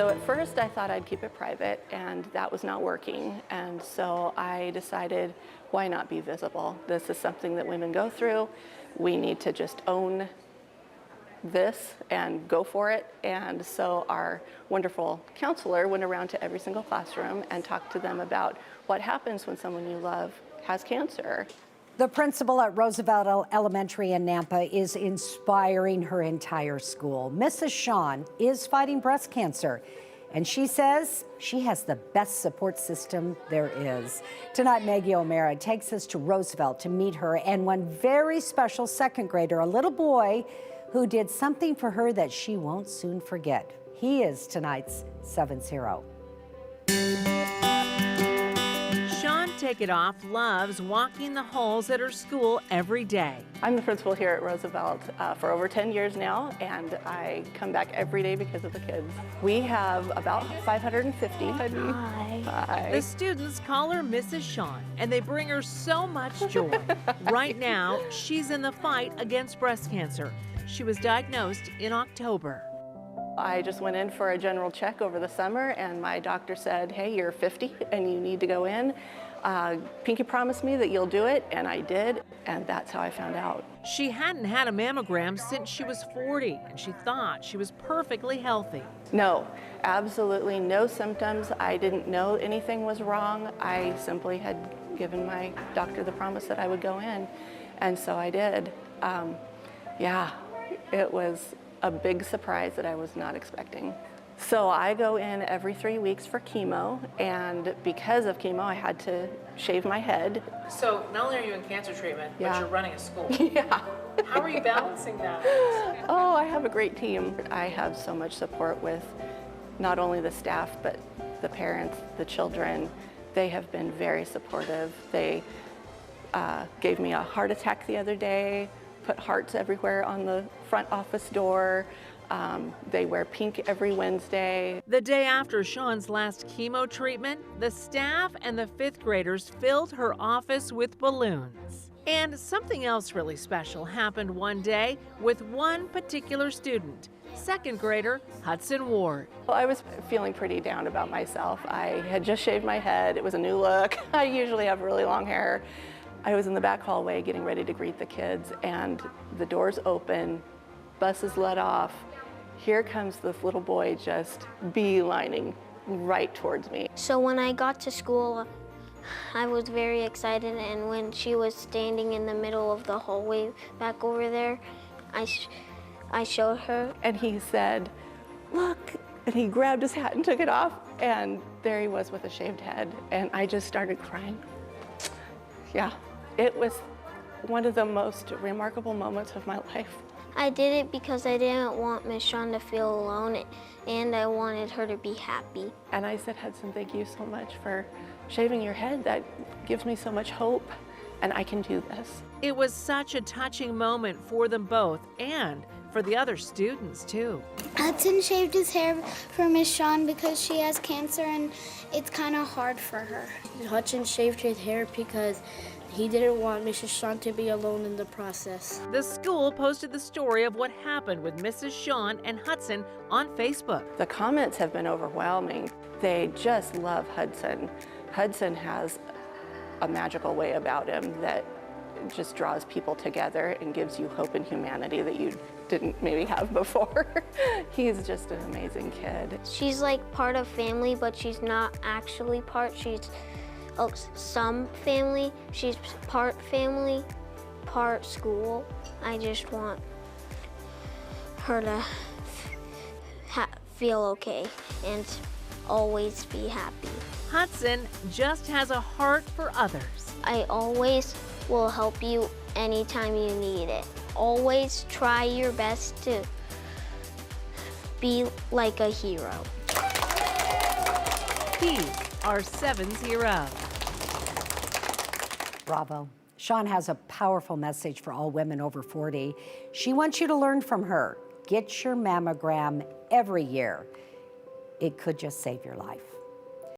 So at first I thought I'd keep it private, and that was not working. And so I decided, why not be visible? This is something that women go through. We need to just own this and go for it. And so our wonderful counselor went around to every single classroom and talked to them about what happens when someone you love has cancer. The principal at Roosevelt Elementary in Nampa is inspiring her entire school. Mrs. Shawn is fighting breast cancer, and she says she has the best support system there is. Tonight, Maggie O'Mara takes us to Roosevelt to meet her and one very special second grader, a little boy who did something for her that she won't soon forget. He is tonight's 7's hero. Shawn Tegethoff loves walking the halls at her school every day. I'm the principal here at Roosevelt for over 10 years now, and I come back every day because of the kids. We have about 550. Hi. Hi. The students call her Mrs. Shawn, and they bring her so much joy. Right now, she's in the fight against breast cancer. She was diagnosed in October. I just went in for a general check over the summer, and my doctor said, hey, you're 50 and you need to go in. Pinky promised me that you'll do it, and I did, and that's how I found out. She hadn't had a mammogram since she was 40, and she thought she was perfectly healthy. No, absolutely no symptoms. I didn't know anything was wrong. I simply had given my doctor the promise that I would go in, and so I did. Yeah, it was a big surprise that I was not expecting. So I go in every 3 weeks for chemo, and because of chemo, I had to shave my head. So not only are you in cancer treatment, Yeah. but you're running a school. Yeah. How are you balancing that? Oh, I have a great team. I have so much support with not only the staff, but the parents, the children. They have been very supportive. They gave me a heart attack the other day, put hearts everywhere on the front office door. They wear pink every Wednesday. The day after Shawn's last chemo treatment, the staff and the fifth graders filled her office with balloons. And something else really special happened one day with one particular student, second grader Hudson Ward. Well, I was feeling pretty down about myself. I had just shaved my head. It was a new look. I usually have really long hair. I was in the back hallway getting ready to greet the kids, and the doors open, buses let off. Here comes this little boy just beelining right towards me. So when I got to school, I was very excited, and when she was standing in the middle of the hallway back over there, I showed her. And he said, look, and he grabbed his hat and took it off, and there he was with a shaved head, and I just started crying. Yeah, it was one of the most remarkable moments of my life. I did it because I didn't want Miss Shawn to feel alone, and I wanted her to be happy. And I said, Hudson, thank you so much for shaving your head. That gives me so much hope, and I can do this. It was such a touching moment for them both and for the other students, too. Hudson shaved his hair for Miss Shawn because she has cancer and it's kind of hard for her. Hudson shaved his hair because he didn't want Mrs. Shawn to be alone in the process. The school posted the story of what happened with Mrs. Shawn and Hudson on Facebook. The comments have been overwhelming. They just love Hudson. Hudson has a magical way about him that just draws people together and gives you hope in humanity that you didn't maybe have before. He's just an amazing kid. She's like part of family, but she's not actually part. She's some family. She's part family, part school. I just want her to feel okay and always be happy. Hudson just has a heart for others. I always will help you anytime you need it. Always try your best to be like a hero. He's our 7's hero. Bravo. Shawn has a powerful message for all women over 40. She wants you to learn from her. Get your mammogram every year. It could just save your life.